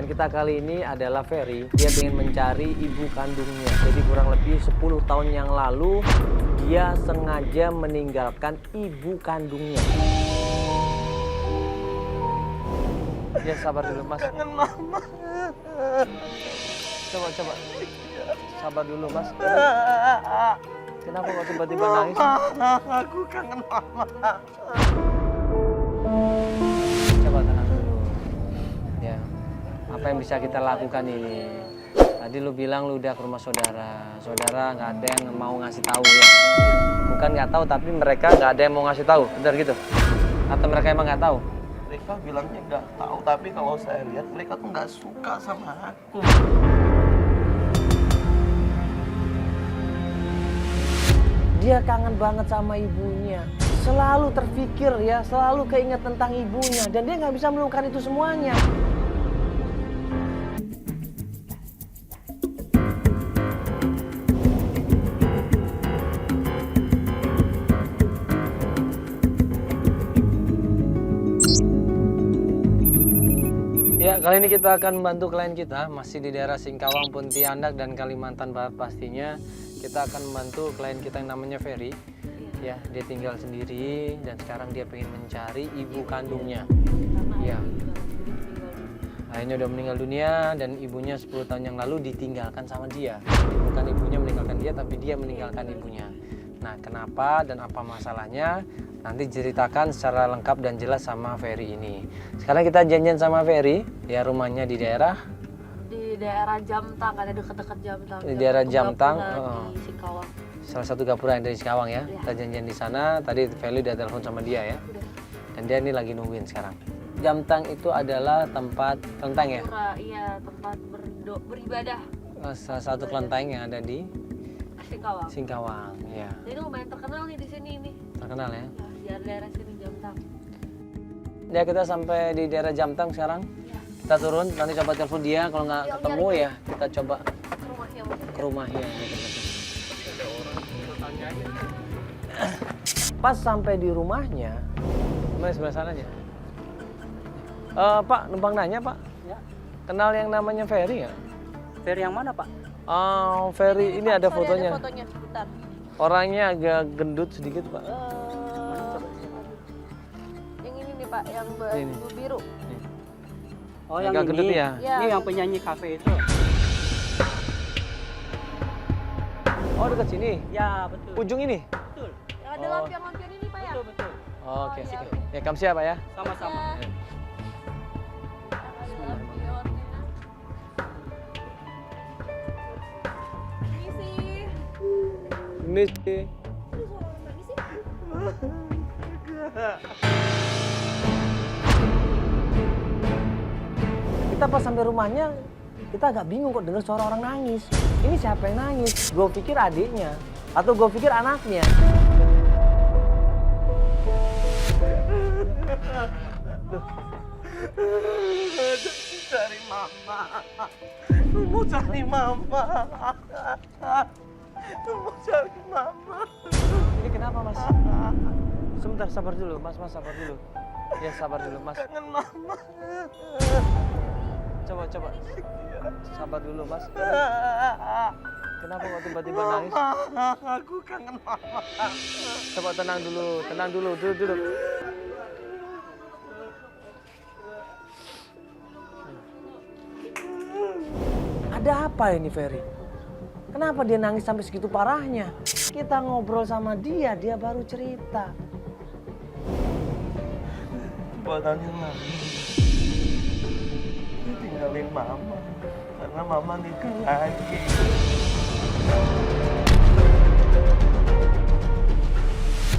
Klien kita kali ini adalah Ferry. Dia ingin mencari ibu kandungnya. Jadi kurang lebih 10 tahun yang lalu dia sengaja meninggalkan ibu kandungnya. Ya sabar dulu Mas. Kangen mama. Coba. Sabar dulu Mas. Kenapa kok tiba-tiba nangis? Aku kangen mama. Coba tenang dulu. Ya. Apa yang bisa kita lakukan ini? Tadi lu bilang lu udah ke rumah saudara. Saudara nggak ada yang mau ngasih tahu ya. Bukan nggak tahu, tapi mereka nggak ada yang mau ngasih tahu. Benar gitu? Atau mereka emang nggak tahu? Mereka bilangnya nggak tahu, tapi kalau saya lihat mereka tuh nggak suka sama aku. Dia kangen banget sama ibunya. Selalu terpikir ya, selalu keinget tentang ibunya. Dan dia nggak bisa melupakan itu semuanya. Ya, kali ini kita akan membantu klien kita. Masih di daerah Singkawang, Pontianak, dan Kalimantan Barat pastinya. Kita akan membantu klien kita yang namanya Ferry. Ya, dia tinggal sendiri dan sekarang dia pengen mencari ibu kandungnya. Ya. Ayahnya udah meninggal dunia dan ibunya 10 tahun yang lalu ditinggalkan sama dia. Bukan ibunya meninggalkan dia, tapi dia meninggalkan ibunya. Nah, kenapa dan apa masalahnya? Nanti ceritakan secara lengkap dan jelas sama Ferry ini. Sekarang kita janjian sama Ferry, ya rumahnya di daerah Jamtang, ada dekat-dekat Jamtang. Di daerah Jamtang, di Singkawang. Salah satu gapura yang dari Singkawang ya. Iya. Kita janjian di sana. Tadi Ferry udah telepon sama dia ya. Udah. Dan dia ini lagi nungguin sekarang. Jamtang itu adalah tempat kelenteng ya. Iya, tempat beribadah. Salah satu kelenteng yang ada di Singkawang. Singkawang, ya. Ini lumayan terkenal nih di sini nih. Terkenal ya. Ya, di daerah sini Jamtang. Ya kita sampai di daerah Jamtang sekarang. Ya, Kita turun, nanti coba telepon dia. Kalau nggak Iya, ketemu nyari. ya kita coba ke rumahnya mungkin. ke rumahnya. Pas sampai di rumahnya, mari sebelah sana aja. Pak, numpang nanya Pak. Ya. Kenal yang namanya Ferry ya? Ferry yang mana, Pak? Ferry ini ada Sorry, fotonya. Ada fotonya, sebentar. Orangnya agak gendut sedikit Pak. Yang ini nih Pak, yang Ini. biru. Oh, yang Agak gendut ini. ya? Ya. Ini yang penyanyi kafe itu. Oh dekat sini, Ya, betul. ujung ini. Betul. Yang ada Oh. lampion-lampion ini Pak ya. Betul, betul. Oke. iya. Ya kamu siapa ya? Sama-sama. Ya. Ada lampionnya. Ini sih. Ini sih. Aduh, suara orang nangis sih. Kita pas sampai rumahnya, kita agak bingung kok dengar suara orang nangis. Ini siapa yang nangis? Gue pikir adiknya, atau gue pikir anaknya. Cari mama. Mau cari mama. Mau cari mama. Ini kenapa mas? Sebentar, sabar dulu mas, sabar dulu. Ya sabar dulu mas. Kangen mama. Coba. Sabar dulu mas. Kenapa kok tiba-tiba nangis? Mama, aku kangen mama. Coba tenang dulu, duduk. Ada apa ini Ferry? Kenapa dia nangis sampai segitu parahnya? Kita ngobrol sama dia baru cerita. Badannya nangis. Dia tinggalin mama. Karena mama nikah lagi.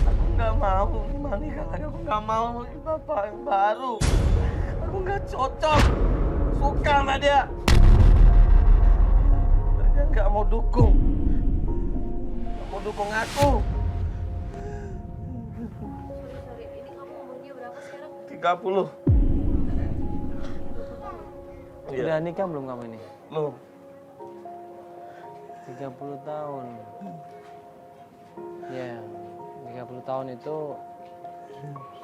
Aku nggak mau mama nikah lagi. Aku nggak mau bapak yang baru. Aku nggak cocok. Suka sama dia. Dia nggak mau dukung. Nggak mau dukung aku. Sorry, ini kamu umurnya berapa sekarang? 30. Udah nikah belum kamu ini? Loh, 30 tahun. Ya, 30 tahun itu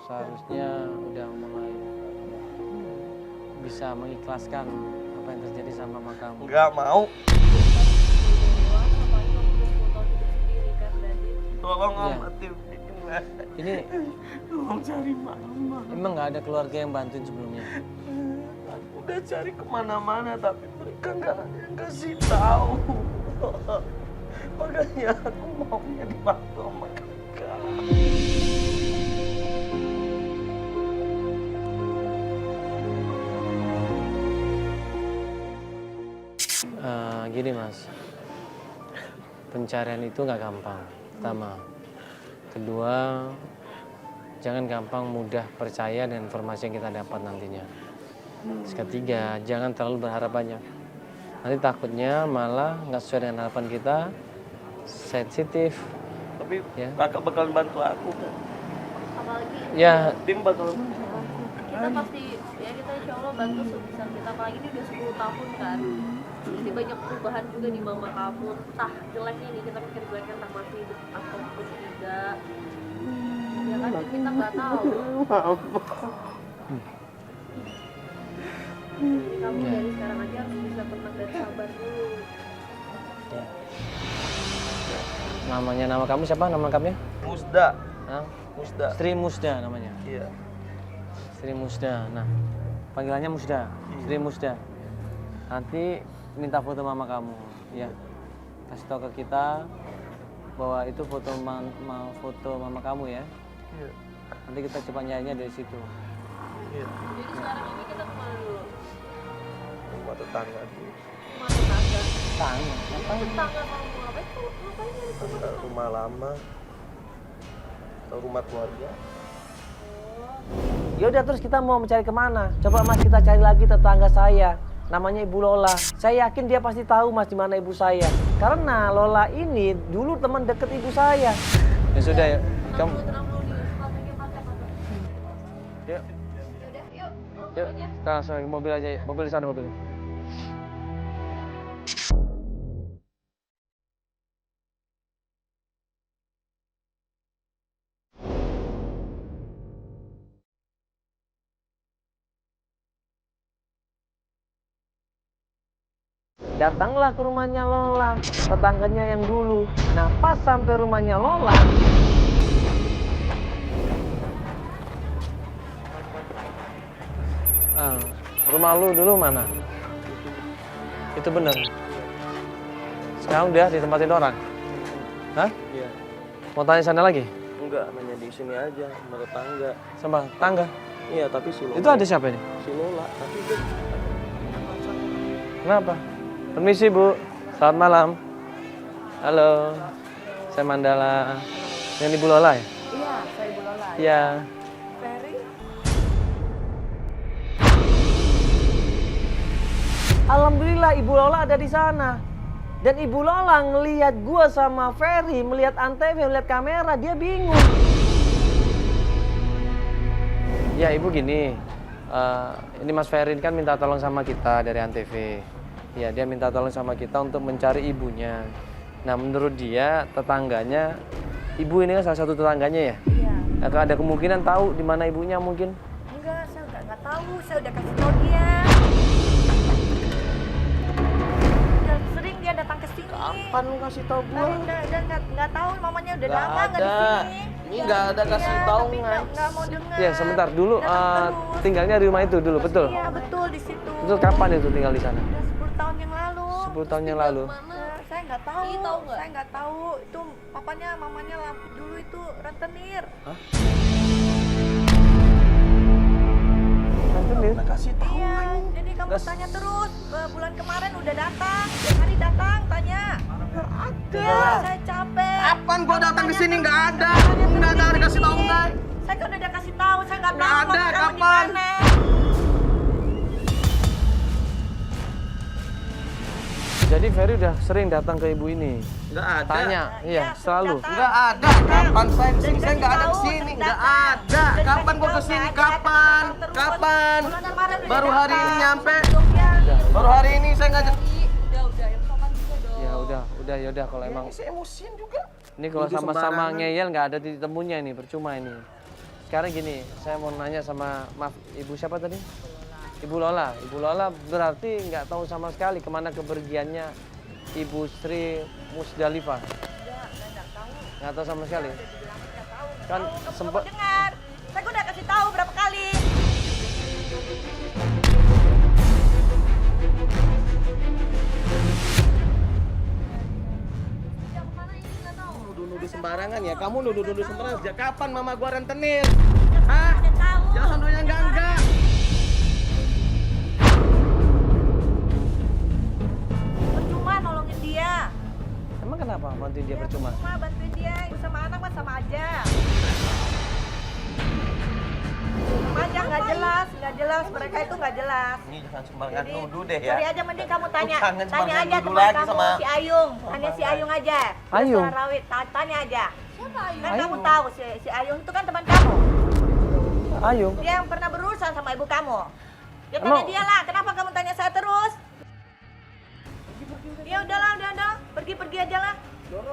seharusnya udah mulai bisa mengikhlaskan apa yang terjadi sama mama kamu. Nggak mau. Dewasa, apalagi kamu udah 10 tahun hidup sendiri kan berarti. Tolong Iya. Om Atif. Ini Tolong cari mama. emang nggak ada keluarga yang bantuin sebelumnya. Aku udah cari kemana-mana tapi mereka nggak ada yang kasih tahu. Makanya aku maunya dibantu sama kakak. Gini mas, pencarian itu nggak gampang. Pertama, kedua, jangan gampang mudah percaya dengan informasi yang kita dapat nantinya. Terus ketiga, jangan terlalu berharap banyak. Nanti takutnya malah nggak sesuai dengan harapan kita, sensitif. Tapi Ya. kakak bakalan bantu aku kan. Apalagi Ya, Tim bakalan bantu aku. kita pasti ya kita insya Allah bantu sebisa kita, apalagi ini udah 10 tahun kan. Jadi banyak perubahan juga di mama kamu, entah jeleknya nih, kita pikir jeleknya entah masih hidup ataupun tidak. Ya kan kita nggak tahu. Jadi kamu Ya. dari sekarang aja harus bisa tenang dan sabar dulu. namanya nama kamu siapa? Nama lengkapnya? Musda. Hah? Musda. Sri Musda namanya. Iya. Sri Musda. Nah, panggilannya Musda. Sri Musda. Nanti minta foto mama kamu, ya. Kasih tahu ke kita bahwa itu foto foto mama kamu ya. Iya. Nanti kita coba nyarinya dari situ. Iya. Jadi sekarang ini kita kemana dulu? Rumah tetangga dulu. Rumah tetangga. Tanya, ngapain? Tetangga kamu ngapain tuh? Ngapain dari rumah? Rumah lama. Atau rumah keluarga. Ya udah terus kita mau mencari kemana? Coba mas kita cari lagi tetangga saya. Namanya Ibu Lola. Saya yakin dia pasti tahu mas di mana ibu saya. Karena Lola ini dulu teman deket ibu saya. Ya sudah ya. Kamu. Tenang dulu di sepatunya pakai. Yuk, Yaudah, yuk. yuk. Kita langsung ke mobil aja. Mobil di sana mobil. Datanglah ke rumahnya Lola, tetangganya yang dulu. Nah, pas sampai rumahnya Lola, rumah lu dulu mana? Itu bener. Sekarang udah ditempatin orang. Hah? Iya. Mau tanya sana lagi? Enggak, nanya di sini aja, sama tetangga. Sama tangga. Iya, tapi si Lola. Itu ada siapa ini? Si Lola, tapi dia Kenapa? Permisi Bu, selamat malam. Halo, saya Mandala. Yang Ibu Lola ya? Iya, saya Ibu Lola. Iya. Ferry, Alhamdulillah Ibu Lola ada di sana. Dan Ibu Lola ngelihat gua sama Ferry, melihat Antv, melihat kamera, dia bingung. Ya Ibu gini, ini Mas Ferry kan minta tolong sama kita dari Antv. Ya dia minta tolong sama kita untuk mencari ibunya. Nah menurut dia tetangganya, ibu ini kan salah satu tetangganya ya. iya. Ada kemungkinan tahu di mana ibunya mungkin. Enggak, saya nggak tahu. Saya udah kasih tahu dia. Udah sering dia datang ke sini. kapan lu kasih tahu Nah, gua? udah nggak tahu mamanya udah Nggak lama nggak di ada. sini. Ini nggak ada kasih Iya, tahu, tapi Ngan. nggak mau dengar. Ya sebentar dulu Datang terus. tinggalnya di rumah itu dulu, betul? Iya betul di situ. Betul kapan itu tinggal di sana? Udah 10 tahun yang lalu. 10 tahun yang lalu. Saya nggak tahu. Ih, tahu nggak? Saya nggak tahu. Itu papanya, mamanya dulu itu rentenir. Rentenir? Nggak kasih tahu. Iya, jadi kamu tanya terus. Bulan kemarin udah datang, tiap hari datang tanya. Nggak ada. Saya capek. Kapan gua datang ke sini nggak ada? Tanya terus Nggak ada di dikasih tahu sini. nggak? Saya kan udah kasih tahu, saya nggak Nggak tahu ada, kamu di kapan? mana. Jadi Ferry udah sering datang ke ibu ini. Nggak ada. Tanya, iya, selalu. datang. Nggak ada. Kapan saya kesini? Saya nggak ada Tahu, kesini. sering Nggak datang. ada. Sering Kapan kasih gua tahu, kesini? nggak ada. Kapan? Datang terus. Kapan? Bulan kemarin udah Baru hari datang. ini nyampe. Sebelumnya. Baru hari ini saya nggak. Udah, yang sopan juga dong. Ya udah kalau emang Ini saya emosian juga. ini kalau Nuduh sama-sama sembarangan. ngeyel nggak ada titik temunya ini, percuma ini. Sekarang gini, saya mau nanya sama, maaf, ibu siapa tadi? Ibu Lola. Ibu Lola berarti nggak tahu sama sekali kemana kepergiannya Ibu Sri Musdalifah. Enggak tahu. Nggak tahu sama sekali. Udah dibilangin enggak tahu. Kan Nggak sempet- mau dengar. Saya udah kasih tahu berapa kali. Yang mana ini nggak tahu. Nuduh-nuduh sembarangan ya. Kamu nuduh-nuduh sembarangan. Sejak kapan mama gua rentenir? Hah? Udah tahu. Jangan nuduh yang enggak. Percuma nolongin dia. Emang kenapa bantuin dia percuma? Percuma bantuin dia. Ibu sama anak mah sama aja. Sama aja nggak jelas. Mereka itu nggak jelas. Ini jangan sembarangan Jadi, nuduh deh ya. sorry aja mending kamu tanya. Jangan Tanya sembarangan aja nuduh teman lagi kamu sama- si Ayung. Tanya si Ayung aja. Ayung? Dia Sarawit. Tanya aja. Siapa Ayu? Kan kamu Ayung. tahu si Ayung itu kan teman kamu. Ayo. Dia yang pernah berurusan sama ibu kamu. Ya tanya Emang- dia lah. Kenapa kamu tanya saya terus? Ya udahlah, udah. Pergi aja lah.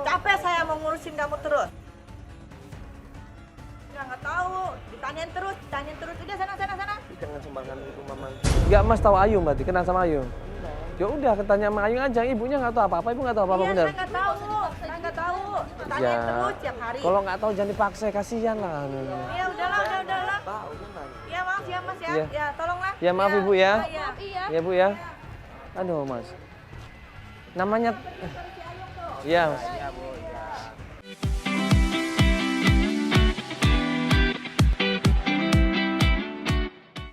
Capek saya mau ngurusin kamu terus. Ya nggak tahu. Ditanyain terus. Udah sana. Jangan sembarangan nuduh mama. Nggak Mas tahu Ayung berarti kenal sama Ayung. Ya udah tanya sama Ayung aja. Ibunya nggak tahu apa-apa. Ibu nggak tahu apa-apa Iya, bener. saya nggak tahu. Ditanyain Ya. terus tiap hari. Kalau nggak tahu jangan dipaksa, kasihan lah. Ya udahlah. Tahu jangan. Ya maaf ya Mas ya. Iya. Ya tolonglah. Ya, maaf, Ibu, ya. Iya. Iya. Ya Bu ya. Aduh Mas. Namanya. Iya Mas.